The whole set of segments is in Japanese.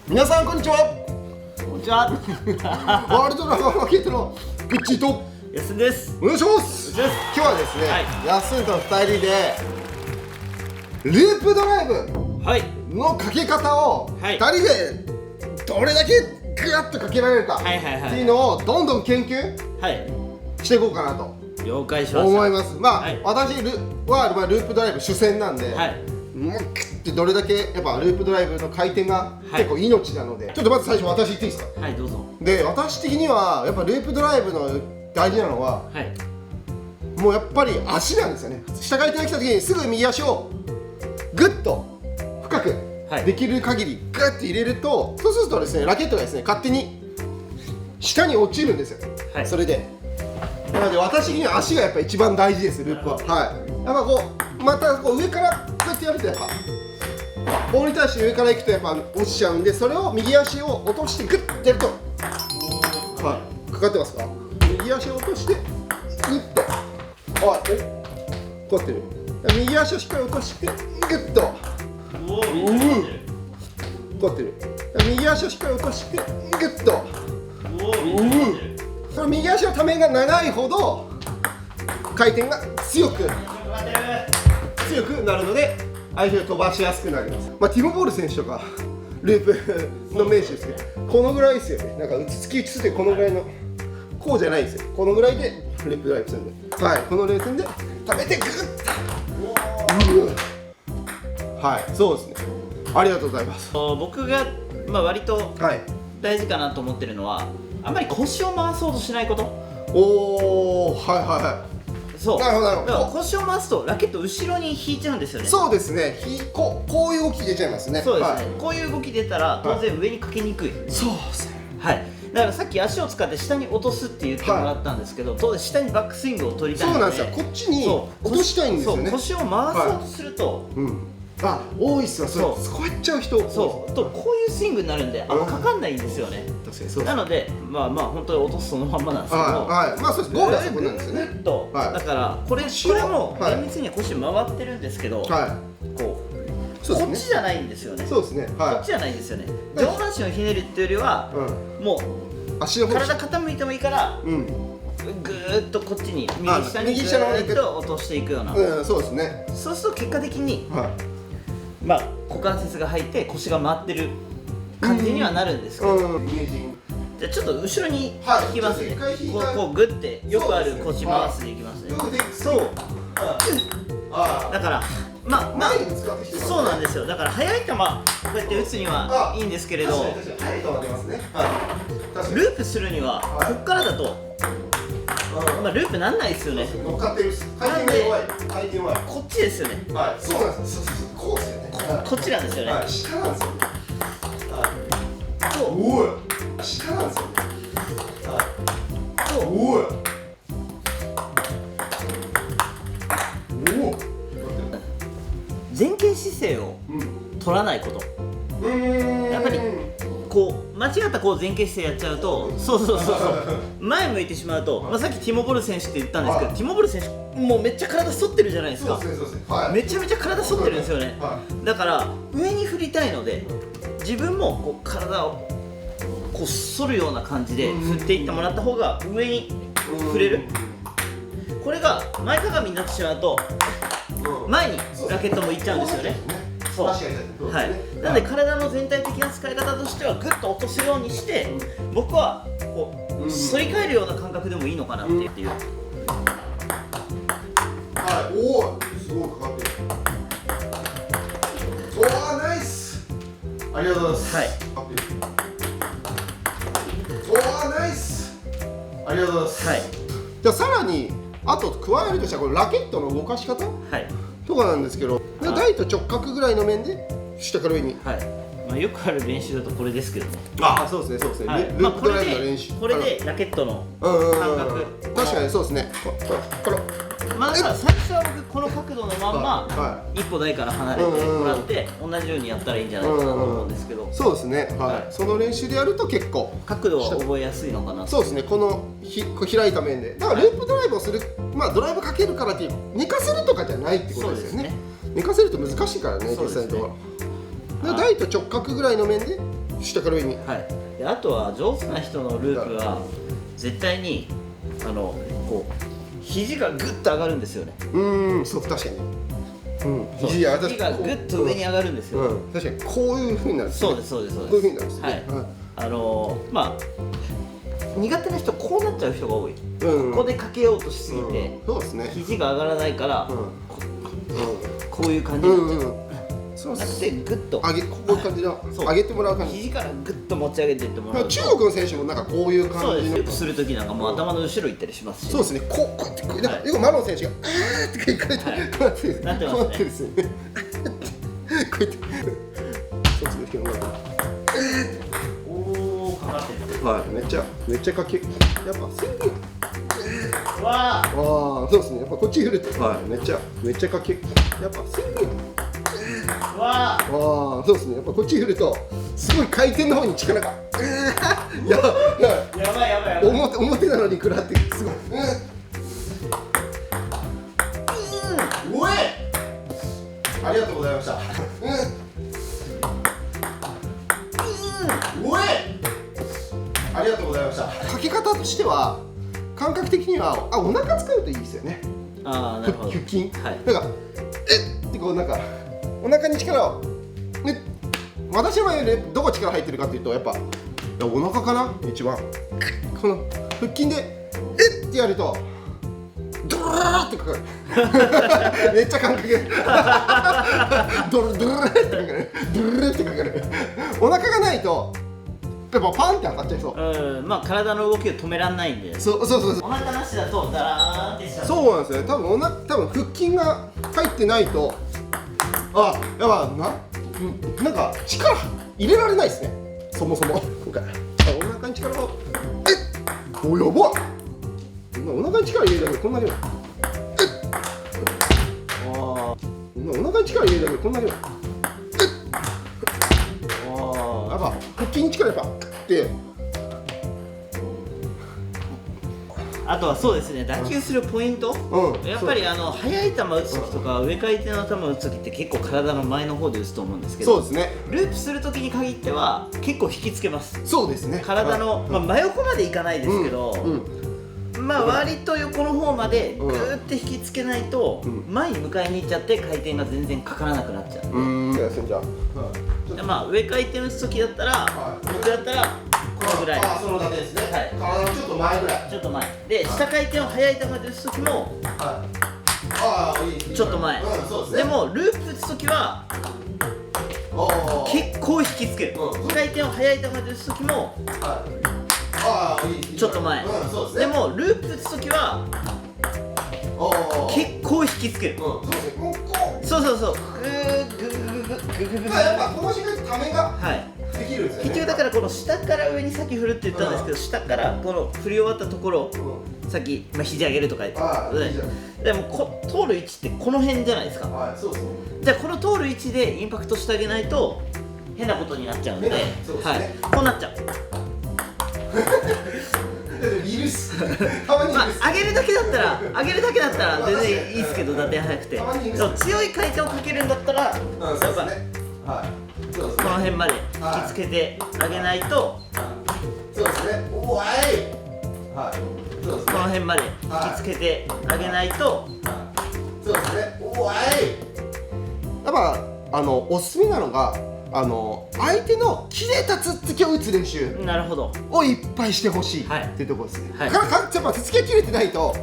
皆さんこんにちは。こんにちは。ワールドラガーマーケットのグッチーとやすんです。お願いします。今日はですね、やすんと2人でループドライブのかけ方を2人でどれだけグワッとかけられるかっていうのをどんどん研究していこうかなと了解しました思います。まあ、私はループドライブ主戦なんで、もうクッてどれだけやっぱループドライブの回転が結構命なので、ちょっとまず最初私言っていいですか。はい、どうぞ。で、私的にはやっぱループドライブの大事なのは、もうやっぱり足なんですよね。下回転が来た時にすぐ右足をグッと深くできる限りグッて入れると、そうするとですね、ラケットがですね勝手に下に落ちるんですよ、それで。なので私的には足がやっぱ一番大事です、ループは。やっぱこうまたこう上からこうやってやるとやっぱボールに対して上からいくとやっぱ落ちちゃうんで、それを右足を落としてグッてやると、かかってますか。右足を落としてグッと、こうやってる。右足をしっかり落としてグッと、こうやってる。右足をしっかり落としてグッと、その右足のためが長いほど回転が強くなるので相手を飛ばしやすくなります。まあ、ティモ・ボール選手とかループの名手ですけど、このぐらいですよね。なんか突き打ちってこのぐらいの、こうじゃないんですよ。このぐらいでループドライブするんで、このレースで食べてグッと、そうですね。ありがとうございます。僕が割と大事かなと思ってるのは、あんまり腰を回そうとしないこと。そう、なるほどなるほど。腰を回すとラケット後ろに引いちゃうんですよね。そうですね。こういう動き出ちゃいますね。そうですね。こういう動き出たら当然上にかけにくい。そうですね。だからさっき足を使って下に落とすって言ってもらったんですけど、当然下にバックスイングを取りたいので、そうなんですよ。こっちに落としたいんですよね。腰を回そうとすると、多いっすよ。そうやっちゃう人。こういうスイングになるんで、かかんないんですよね。なので本当に落とすそのまんまなんですけど、そうです。ゴールはそこなんですよね。だからこれも厳密には腰回ってるんですけど、こっちじゃないんですよね。そうですね。こっちじゃないんですよね。上半身をひねるっていうよりは、もう足の体傾いてもいいから、ぐーっとこっちに右下にぐーっと落としていくような。そうですね。そうすると結果的に股関節が入って腰が回ってる感じにはなるんですけど、じゃあちょっと後ろに引きますね。こうグッてよくある腰回すでいきますね。そうだからそうなんですよ。だから速い球こうやって打つにはいいんですけれど、ループするにはこっからだとループなんないですよね。乗っかってる。回転弱い。こっちですよね。そうなんです。こうですよね。こっちなんですよね。下なんですよ。下なんですよ。前傾姿勢を取らないこと。やっぱり間違った前傾姿勢やっちゃうと、前向いてしまうと、さっきティモ・ボル選手って言ったんですけど、ティモ・ボル選手もうめっちゃ体反ってるじゃないですか。めちゃめちゃ体反ってるんですよね。だから上に振りたいので、自分も体を反るような感じで振っていってもらった方が上に振れる。これが前かがみになってしまうと前にラケットもいっちゃうんですよね。なので体の全体的な使い方としてはグッと落とすようにして、僕は反り返るような感覚でもいいのかなっていう。すごいかかってる。ナイス。ありがとうございます。ナイス。ありがとうございます。じゃあさらにあと加えるとしたら、これラケットの動かし方とかなんですけど、台と直角ぐらいの面で下から上に。よくある練習だとこれですけどね。そうですね。ループドライブの練習。これでラケットの感覚。確かにそうですね。最初は僕この角度のまんま一歩台から離れてもらって同じようにやったらいいんじゃないかなと思うんですけど。そうですね。その練習でやると結構角度は覚えやすいのかな。そうですね。この開いた面で、だからループドライブをする、ドライブかけるからっていう寝かせるとかじゃないってことですよね。寝かせると難しいからね、実際のところ。台と直角ぐらいの面で下から上に。はい。であとは上手な人のループは絶対にこう肘がグッと上がるんですよね。そう確かに。肘がグッと上に上がるんですよ。確かにこういう風になるんですね。そうですそうですそうです。こういう風になるんですね。はい。まあ苦手な人こうなっちゃう人が多い。ここでかけようとしすぎて肘が上がらないからこういう感じになっちゃう。なくてグッとこういう感じの上げてもらう感じ。肘からグッと持ち上げていってもらうと。中国の選手もなんかこういう感じの。ループする時なんかもう頭の後ろ行ったりしますし。そうですね。こうやってなんかよくマロン選手がって行かれてこうやってなってますね。こうやってですね。こうやってそうですね。おおかかってる。はい。めっちゃかけ。やっぱ宣言。わあ。そうですね。やっぱこっち振るとめっちゃかけ。やっぱ宣言。そうですね。やっぱこっち振るとすごい回転の方に力がやばい表なのに食らってすごい。ありがとうございました。ありがとうございました。かけ方としては感覚的にはお腹使うといいですよね。なるほど。腹筋。はい。なんかってこうなんかお腹に力を私の場合はどこ力入ってるかっていうとやっぱお腹かな一番。この腹筋でってやるとドローってかかる。めっちゃ感覚ドローってかかる。ドローってかかる。お腹がないとやっぱパンって当たっちゃいそう。まあ体の動きを止めらんないんで。そう。お腹なしだとダラーンってしちゃう。そうなんですよね。多分腹筋が入ってないとやばなんか力入れられないですね。そもそも今回お腹に力をやばっ。お腹に力入れるだけでこんなになる。お腹に力入れるだけでこんなになる。やっぱ腹筋に力やっぱってあとはそうですね、打球するポイント、やっぱり速い球打つ時とか上回転の球打つ時って結構体の前の方で打つと思うんですけど、そうですね。ループする時に限っては結構引きつけます。そうですね。体の真横までいかないですけど、割と横の方までグーって引きつけないと前に迎えに行っちゃって回転が全然かからなくなっちゃう。じゃあ上回転打つ時だったら僕だったらこのぐらい。そのだけですね。体のちょっと前ぐらい。ちょっと前で下回転を速い球で打つ時もちょっと前。でもループ打つ時は結構引きつける。回転を速い球で打つ時もちょっと前。でもループ打つ時は結構引きつける。そうやっぱこの瞬間にためができるんですよね。結局だからこの下から上に先振るって言ったんですけど、下からこの振り終わったところ先肘上げるとか言ってでも通る位置ってこの辺じゃないですか。じゃあこの通る位置でインパクトしてあげないと変なことになっちゃうんで、こうなっちゃう。上げるだけだったら全然いいですけど、打点速くて強い回転をかけるんだったらやっぱこの辺まで引きつけてあげないと、この辺まで引きつけてあげないと、やっぱおすすめなのが相手の切れたつっつきを打つ練習をいっぱいしてほしいっていうところですね。やっぱつっつきが切れてないと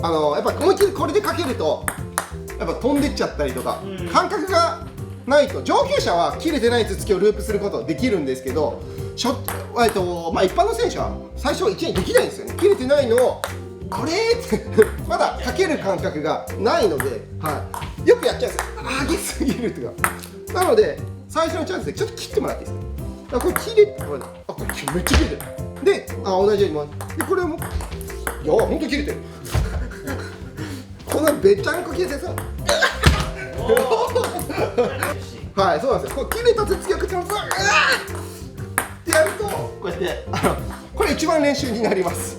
やっぱ思いっきりこれでかけるとやっぱ飛んでっちゃったりとか、感覚がないと上級者は切れてないつっつきをループすることはできるんですけど、一般の選手は最初は1年できないんですよね。切れてないのをこれってまだかける感覚がないので、よくやっちゃうんですよ。上げすぎるとか。なので最初のチャンスでちょっと切ってもらっていいですか。これ切れてこれめっちゃ切れてる。で同じようにでこれもほんと切れてる。こんなべちゃんこ切れてさそうなんですよ。切れたつっつきを食ってもさってやるとこうやってこれ一番練習になります。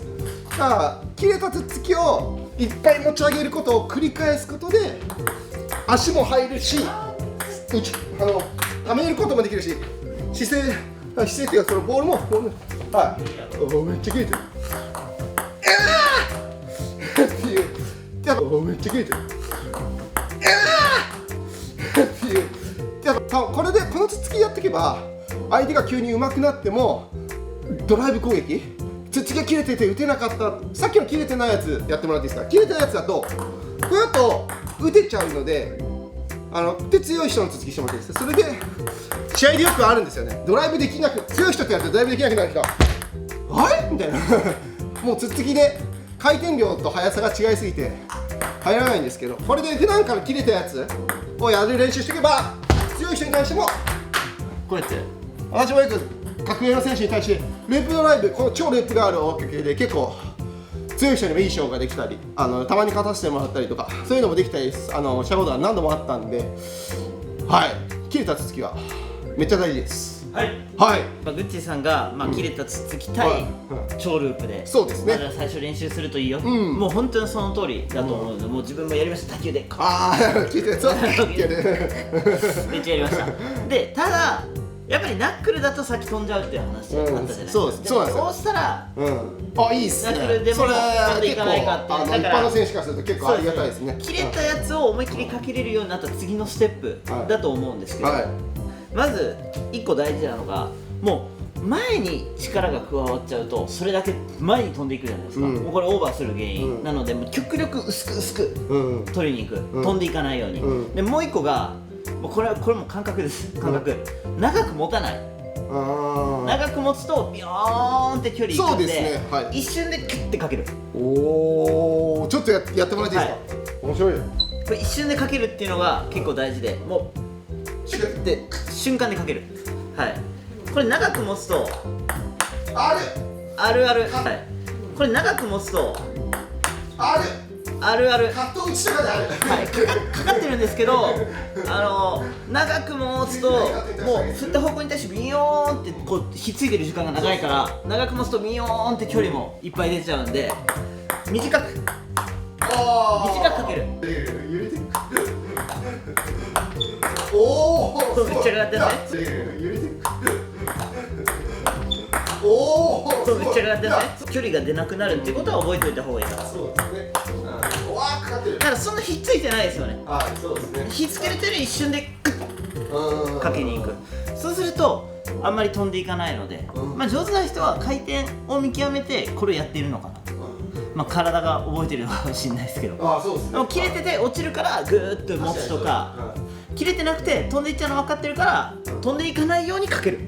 だから切れたつっつきをいっぱい持ち上げることを繰り返すことで足も入るしためることもできるし、姿勢っていうかそのボールもはい、おめっちゃ切れてるっていうおめっちゃ切れてるっていうこれでこのつつきやっていけば相手が急に上手くなってもドライブ攻撃つつきが切れてて打てなかった、さっきの切れてないやつやってもらっていいですか。切れてないやつだとこれだと打てちゃうのでで強い人のつつきしてもらっていいですか。それで試合でよくあるんですよね。ドライブできなく強い人ってやるとドライブできなくなる人はいみたいなもうつつきで回転量と速さが違いすぎて入らないんですけど、これで普段から切れたやつをやる練習しておけば強い人に対してもこうやって私もよく格上の選手に対してループドライブ、この超ループがあるおかげで結構強い人にもいいショーができたりたまに勝たせてもらったりとかそういうのもできたりしたことが何度もあったんで、はい切れたつつきはめっちゃ大事です。はいはい、グッチーさんが、切れたつつき対超ループで、そうですね、まずは最初練習するといいよ、んもう本当にその通りだと思うので、もう自分もやりました、卓球でああ聞いてそうってやるめっちゃやりましたで、ただやっぱりナックルだとさっき飛んじゃうっていう話あったじゃないですか、そうです、そうなんですよ。そうしたら、あ、いいっすね。ナックルでもそれ飛んでいかないかっていう、一般の選手からすると結構ありがたいですね。切れたやつを思いっきりかけれるようになった次のステップだと思うんですけど、まず1個大事なのが、もう前に力が加わっちゃうとそれだけ前に飛んでいくじゃないですか、もうこれオーバーする原因、なのでもう極力薄く取りに行く、飛んでいかないように、でもう1個がもうこれも感覚です、感覚、長く持たない、長く持つとビヨーンって距離いくんで、一瞬でキュッてかける。おお、ちょっとやってもらっていいですか。面白いよ。これ一瞬でかけるっていうのが結構大事で、もうで瞬間でかける。はい、これ長く持つとある、はい、これ長く持つとあるカット打ちとかである、はい、かかってるんですけど、長く持つともう振った方向に対してビヨーンってこうひっついてる時間が長いから、長く持つとビヨーンって距離もいっぱい出ちゃうんで、短くかける。おお、めっちゃ上がってますね。おお、めっちゃ上がってますね。距離が出なくなるっていうことは覚えておいた方がいいから。そうですね。わあ、かかってる。だからそんなひっついてないですよね。そうですね。ひっつけれてる一瞬でかけに行く。そうするとあんまり飛んでいかないので、上手な人は回転を見極めてこれをやっているのかな。体が覚えてるのかもしれないですけど、そうですね。でも切れてて落ちるからグーッと持つとか、切れてなくて飛んでいっちゃうの分かってるから飛んでいかないようにかける。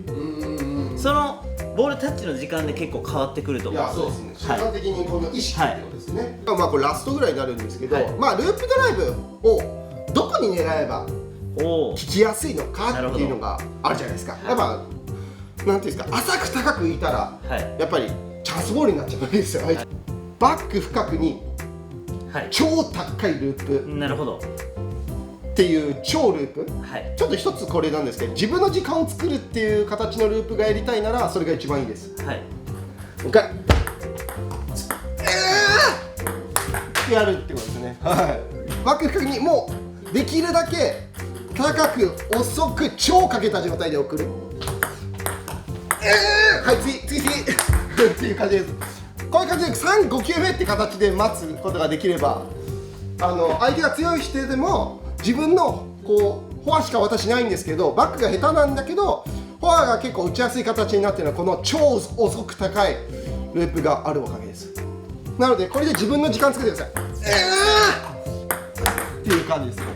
そのボールタッチの時間で結構変わってくると思う。そうですね。瞬間的にこの意識ってことですね。これラストぐらいになるんですけど、ループドライブをどこに狙えば効きやすいのかっていうのがあるじゃないですか。やっぱなんていうんですか、浅く高く浮いたらやっぱりチャンスボールになっちゃうわけですよ。バック深くに超高いループ、なるほどっていう超ループ、ちょっと一つこれなんですけど、自分の時間を作るっていう形のループがやりたいならそれが一番いいです。もう一回やるってことですね。バック深くにもうできるだけ高く遅く超かけた状態で送る。はい、次っていう感じです。こういう感じで3、5球目って形で待つことができれば、相手が強い人でも自分のこうフォアしか渡しないんですけど、バックが下手なんだけどフォアが結構打ちやすい形になっているのはこの超遅く高いループがあるおかげです。なのでこれで自分の時間作ってください。っていう感じですね。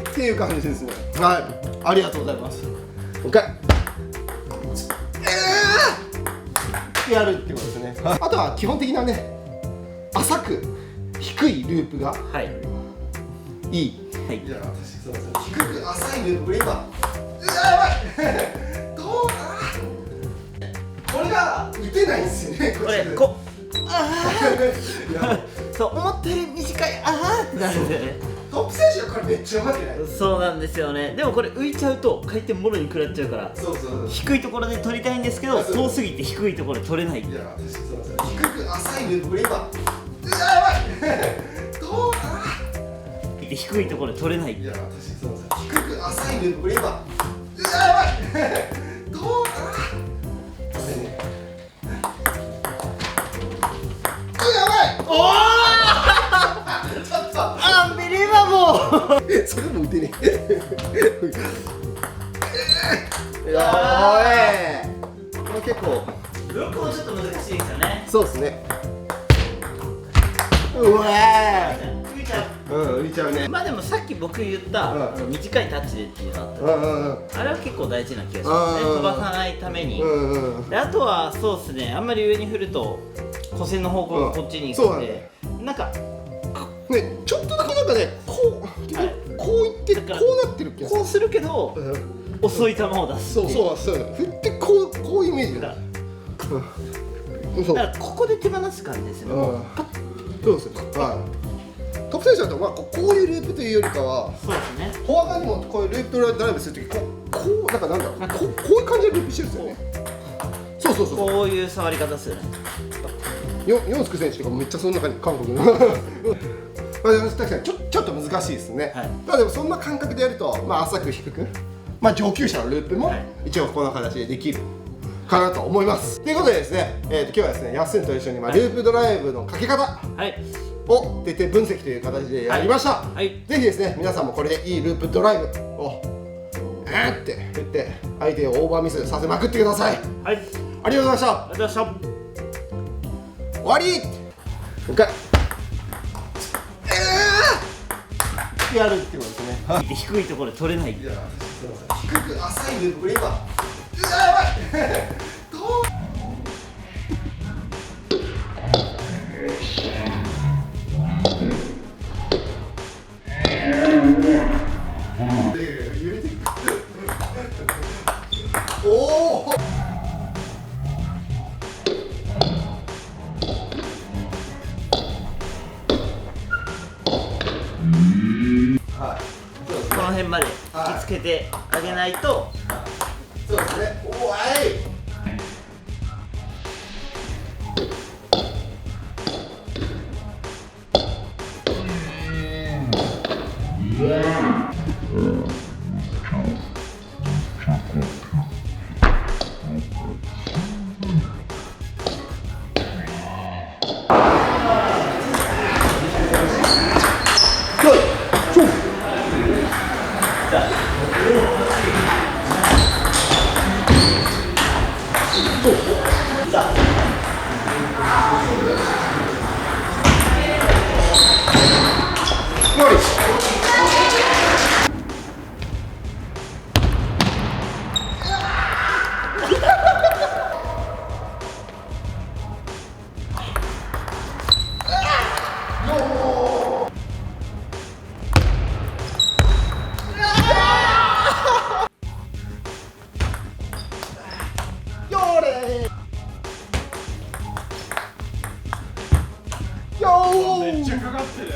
っていう感じですね。はい、ありがとうございます。OK。やるってことですね。あとは基本的なね、浅く低いループがいい。じゃあ私すみません。低く浅いループ、これ今やばいどうだ。これが打てないんですよね。これそう思ったより短いってなるんだよね。トップ選手がこれめっちゃ上手くない？そうなんですよね。でもこれ浮いちゃうと回転もろに食らっちゃうから、低いところで取りたいんですけど、遠すぎて低いところで取れない。いや私すみません。低く浅いループ、これ今やばいどうだ。て低いところで取れない。いや、私そうさ、低く浅いループ、これ今、うわ、やばいどうかな、これね、やばい、おおちょっとアンビリバボーそれも打てねえやばい、これ結構ループもちょっと難しいですよね。そうですね。うわ浮いちゃう。浮いちゃうね。まあでもさっき僕言った短いタッチでっていうのあったんで、あれは結構大事な気がしますね。飛ばさないために。であとはそうですね、あんまり上に振ると弧線の方向がこっちに行くんで、なんかね、ちょっとだけなんかね、こういってこうなってる気がする。こうするけど遅い球を出す。そう振ってこういうイメージだ。だからここで手放す感じですよね。そうですね。トップ選手だとこういうループというよりかは、そうですね。フォア側にもこういうループドライブするとき、こうなんかなんだろう、こういう感じでループしてるんですよね。そうこういう触り方するね。ヨンスク選手とかめっちゃその中に韓国の確かにちょっと難しいですね。ただでもそんな感覚でやると、浅く低く、上級者のループも一応この形でできるかなと思います。ということでですね、今日はですね、やっすんと一緒にループドライブのかけ方を徹底分析という形でやりました。ぜひですね、皆さんもこれでいいループドライブをって言って相手をオーバーミスさせまくってください。ありがとうございました。ありがとうございました。終わり。もう一回やるってことですね。低いところで取れない。いや、低く浅いループ、これ今、うわ、やばいどう揺れてくおおこの辺まで引きつけてあげないと。そうですね。おわい。めっちゃかかってる。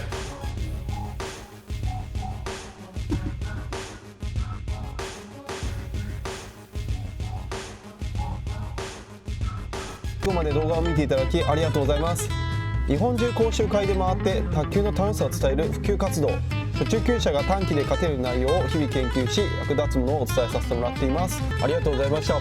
最後まで動画を見ていただきありがとうございます。日本中講習会で回って卓球の楽しさを伝える普及活動、初中級者が短期で勝てる内容を日々研究し役立つものをお伝えさせてもらっています。ありがとうございました。